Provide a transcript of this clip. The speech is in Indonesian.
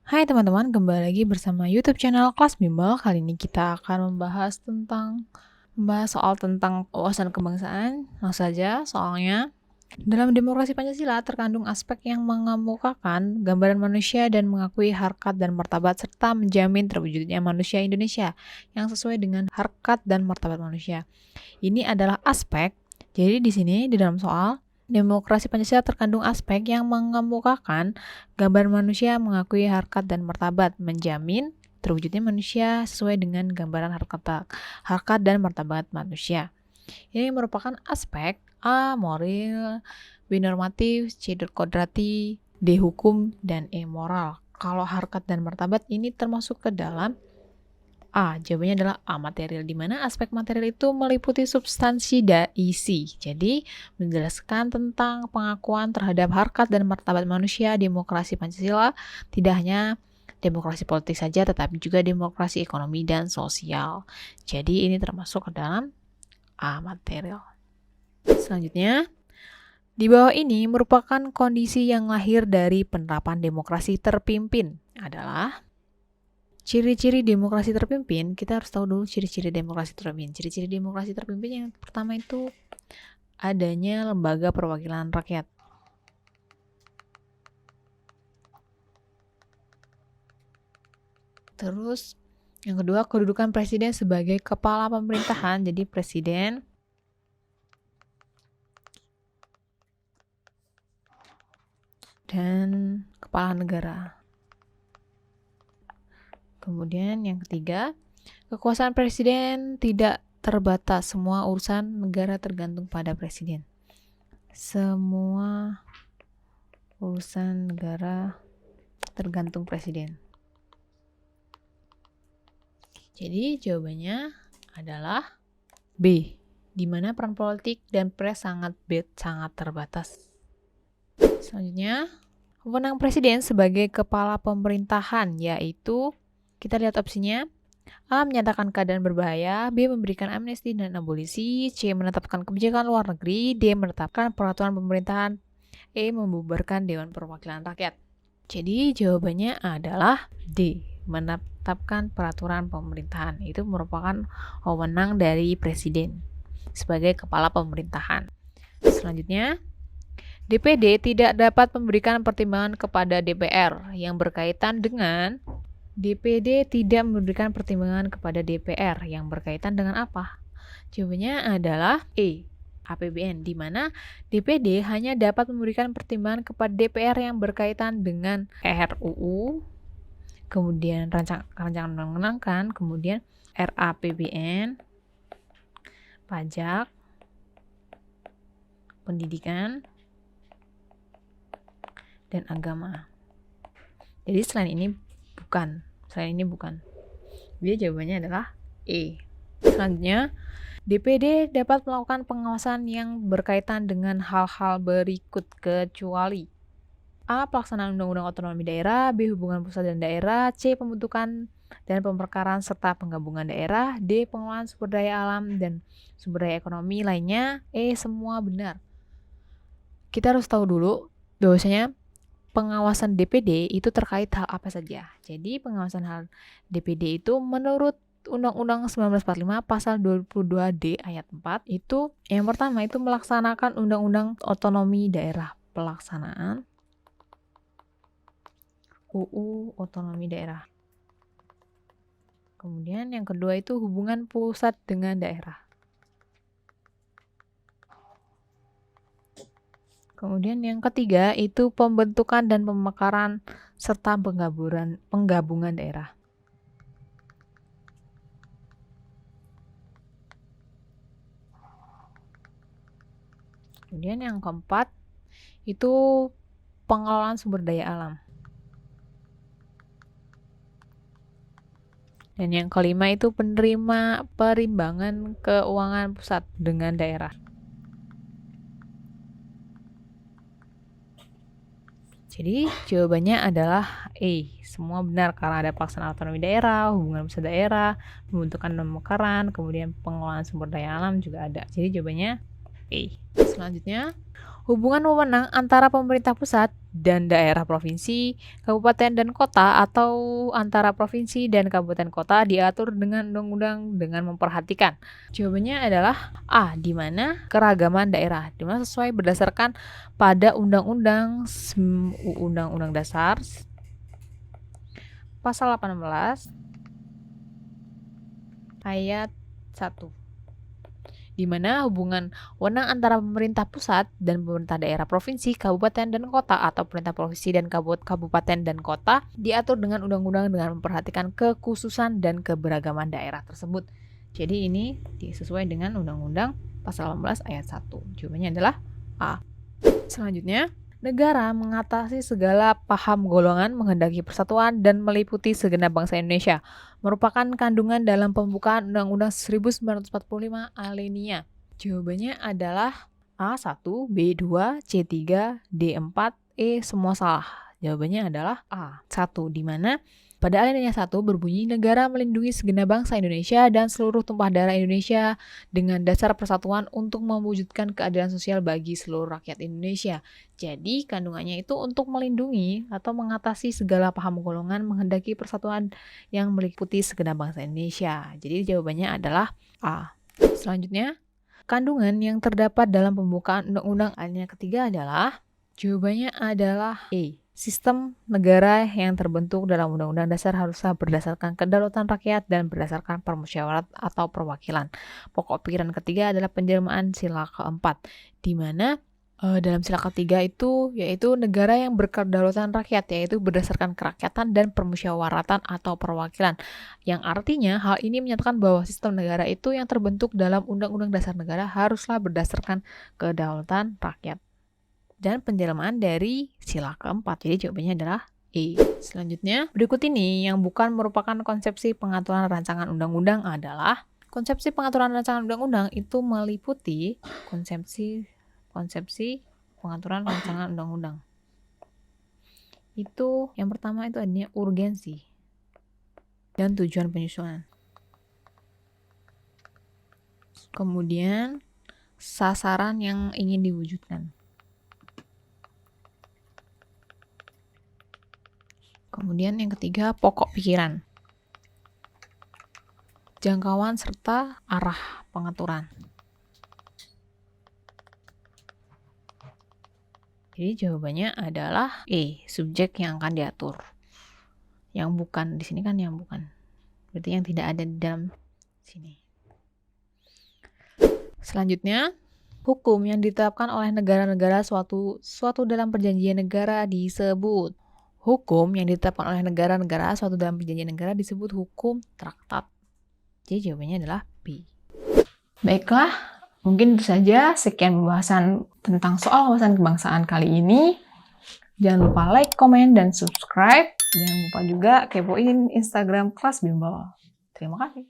Hai teman-teman, kembali lagi bersama YouTube channel Kelas Bimbel. Kali ini kita akan membahas soal tentang wawasan kebangsaan. Langsung saja soalnya. Dalam demokrasi Pancasila terkandung aspek yang mengemukakan gambaran manusia dan mengakui harkat dan martabat serta menjamin terwujudnya manusia Indonesia yang sesuai dengan harkat dan martabat manusia. Ini adalah aspek. Jadi di sini di dalam soal demokrasi Pancasila terkandung aspek yang mengemukakan gambaran manusia mengakui harkat dan martabat, menjamin terwujudnya manusia sesuai dengan gambaran harkat dan martabat manusia. Ini merupakan aspek A. Moral, B. Normatif, C. Kodrati, D. Hukum, dan E. Moral. Kalau harkat dan martabat ini termasuk ke dalam A. Jawabannya adalah A. Material, di mana aspek material itu meliputi substansi dan isi. Jadi, menjelaskan tentang pengakuan terhadap harkat dan martabat manusia, demokrasi Pancasila tidak hanya demokrasi politik saja, tetapi juga demokrasi ekonomi dan sosial. Jadi, ini termasuk ke dalam A. Material. Selanjutnya, di bawah ini merupakan kondisi yang lahir dari penerapan demokrasi terpimpin adalah ciri-ciri demokrasi terpimpin. Kita harus tahu dulu ciri-ciri demokrasi terpimpin. Ciri-ciri demokrasi terpimpin yang pertama itu adanya lembaga perwakilan rakyat. Terus yang kedua, kedudukan presiden sebagai kepala pemerintahan. Jadi presiden dan kepala negara. Kemudian yang ketiga, kekuasaan presiden tidak terbatas. Semua urusan negara tergantung pada presiden. Semua urusan negara tergantung presiden. Jadi jawabannya adalah B, di mana peran politik dan pres sangat terbatas. Selanjutnya, wewenang presiden sebagai kepala pemerintahan yaitu, kita lihat opsinya, A. Menyatakan keadaan berbahaya, B. Memberikan amnesti dan abolisi, C. Menetapkan kebijakan luar negeri, D. Menetapkan peraturan pemerintahan, E. Membubarkan Dewan Perwakilan Rakyat. Jadi jawabannya adalah D. Menetapkan peraturan pemerintahan. Itu merupakan wewenang dari presiden sebagai kepala pemerintahan. Selanjutnya, DPD tidak dapat memberikan pertimbangan kepada DPR yang berkaitan dengan DPD tidak memberikan pertimbangan kepada DPR yang berkaitan dengan apa? Jawabannya adalah E. APBN, di mana DPD hanya dapat memberikan pertimbangan kepada DPR yang berkaitan dengan RUU, kemudian rancangan undang-undang, kemudian RAPBN, pajak, pendidikan, dan agama. Jadi selain ini bukan. Jadi jawabannya adalah E. Selanjutnya, DPD dapat melakukan pengawasan yang berkaitan dengan hal-hal berikut kecuali A. Pelaksanaan Undang-Undang Otonomi Daerah, B. Hubungan pusat dan daerah, C. Pembentukan dan pemekaran serta penggabungan daerah, D. Pengelolaan sumber daya alam dan sumber daya ekonomi lainnya, E. Semua benar. Kita harus tahu dulu bahwasanya pengawasan DPD itu terkait hal apa saja. Jadi pengawasan hal DPD itu menurut Undang-Undang 1945 pasal 22D ayat 4 itu yang pertama itu melaksanakan Undang-Undang Otonomi Daerah, pelaksanaan UU Otonomi Daerah. Kemudian yang kedua itu hubungan pusat dengan daerah. Kemudian yang ketiga itu pembentukan dan pemekaran serta penggabungan daerah. Kemudian yang keempat itu pengelolaan sumber daya alam. Dan yang kelima itu penerima perimbangan keuangan pusat dengan daerah. Jadi jawabannya adalah E. Semua benar karena ada pelaksanaan otonomi daerah, hubungan pusat daerah, pembentukan dan pemekaran, kemudian pengelolaan sumber daya alam juga ada. Jadi jawabannya E. Selanjutnya, Hubungan wewenang antara pemerintah pusat dan daerah provinsi, kabupaten dan kota atau antara provinsi dan kabupaten kota diatur dengan undang-undang dengan memperhatikan. Jawabannya adalah A, di mana keragaman daerah, di mana sesuai berdasarkan pada Undang-Undang Dasar pasal 18 ayat 1. Di mana hubungan wewenang antara pemerintah pusat dan pemerintah daerah provinsi, kabupaten, dan kota atau pemerintah provinsi dan kabupaten dan kota diatur dengan undang-undang dengan memperhatikan kekhususan dan keberagaman daerah tersebut. Jadi ini sesuai dengan undang-undang pasal 18 ayat 1. Jawabannya adalah A. Selanjutnya, negara mengatasi segala paham golongan menghendaki persatuan dan meliputi segenap bangsa Indonesia merupakan kandungan dalam pembukaan Undang-Undang 1945 alinea. Jawabannya adalah A1, B2, C3, D4, E semua salah. Jawabannya adalah A1, di mana pada alinea 1 berbunyi negara melindungi segenap bangsa Indonesia dan seluruh tumpah darah Indonesia dengan dasar persatuan untuk mewujudkan keadilan sosial bagi seluruh rakyat Indonesia. Jadi kandungannya itu untuk melindungi atau mengatasi segala paham golongan menghendaki persatuan yang meliputi segenap bangsa Indonesia. Jadi jawabannya adalah A. Selanjutnya, kandungan yang terdapat dalam pembukaan undang-undang alinea ketiga adalah jawabannya adalah E. Sistem negara yang terbentuk dalam Undang-Undang Dasar haruslah berdasarkan kedaulatan rakyat dan berdasarkan permusyawaratan atau perwakilan. Pokok pikiran ketiga adalah penjelmaan sila keempat, di mana dalam sila ketiga itu yaitu negara yang berkedaulatan rakyat, yaitu berdasarkan kerakyatan dan permusyawaratan atau perwakilan. Yang artinya hal ini menyatakan bahwa sistem negara itu yang terbentuk dalam Undang-Undang Dasar Negara haruslah berdasarkan kedaulatan rakyat dan penjelmaan dari sila keempat. Jadi jawabannya adalah E. Selanjutnya, berikut ini yang bukan merupakan konsepsi pengaturan rancangan undang-undang adalah konsepsi pengaturan rancangan undang-undang itu meliputi konsepsi pengaturan rancangan undang-undang. Itu yang pertama itu adanya urgensi dan tujuan penyusunan. Kemudian sasaran yang ingin diwujudkan. Kemudian yang ketiga, pokok pikiran, jangkauan serta arah pengaturan. Jadi jawabannya adalah E, subjek yang akan diatur. Yang bukan, di sini kan yang bukan. Berarti yang tidak ada di dalam sini. Selanjutnya, hukum yang ditetapkan oleh negara-negara suatu dalam perjanjian negara disebut. Hukum yang ditetapkan oleh negara-negara suatu dalam perjanjian negara disebut hukum traktat. Jadi jawabannya adalah B. Baiklah, mungkin itu saja sekian pembahasan tentang soal wawasan kebangsaan kali ini. Jangan lupa like, komen, dan subscribe. Jangan lupa juga kepoin Instagram Kelas Bimbel. Terima kasih.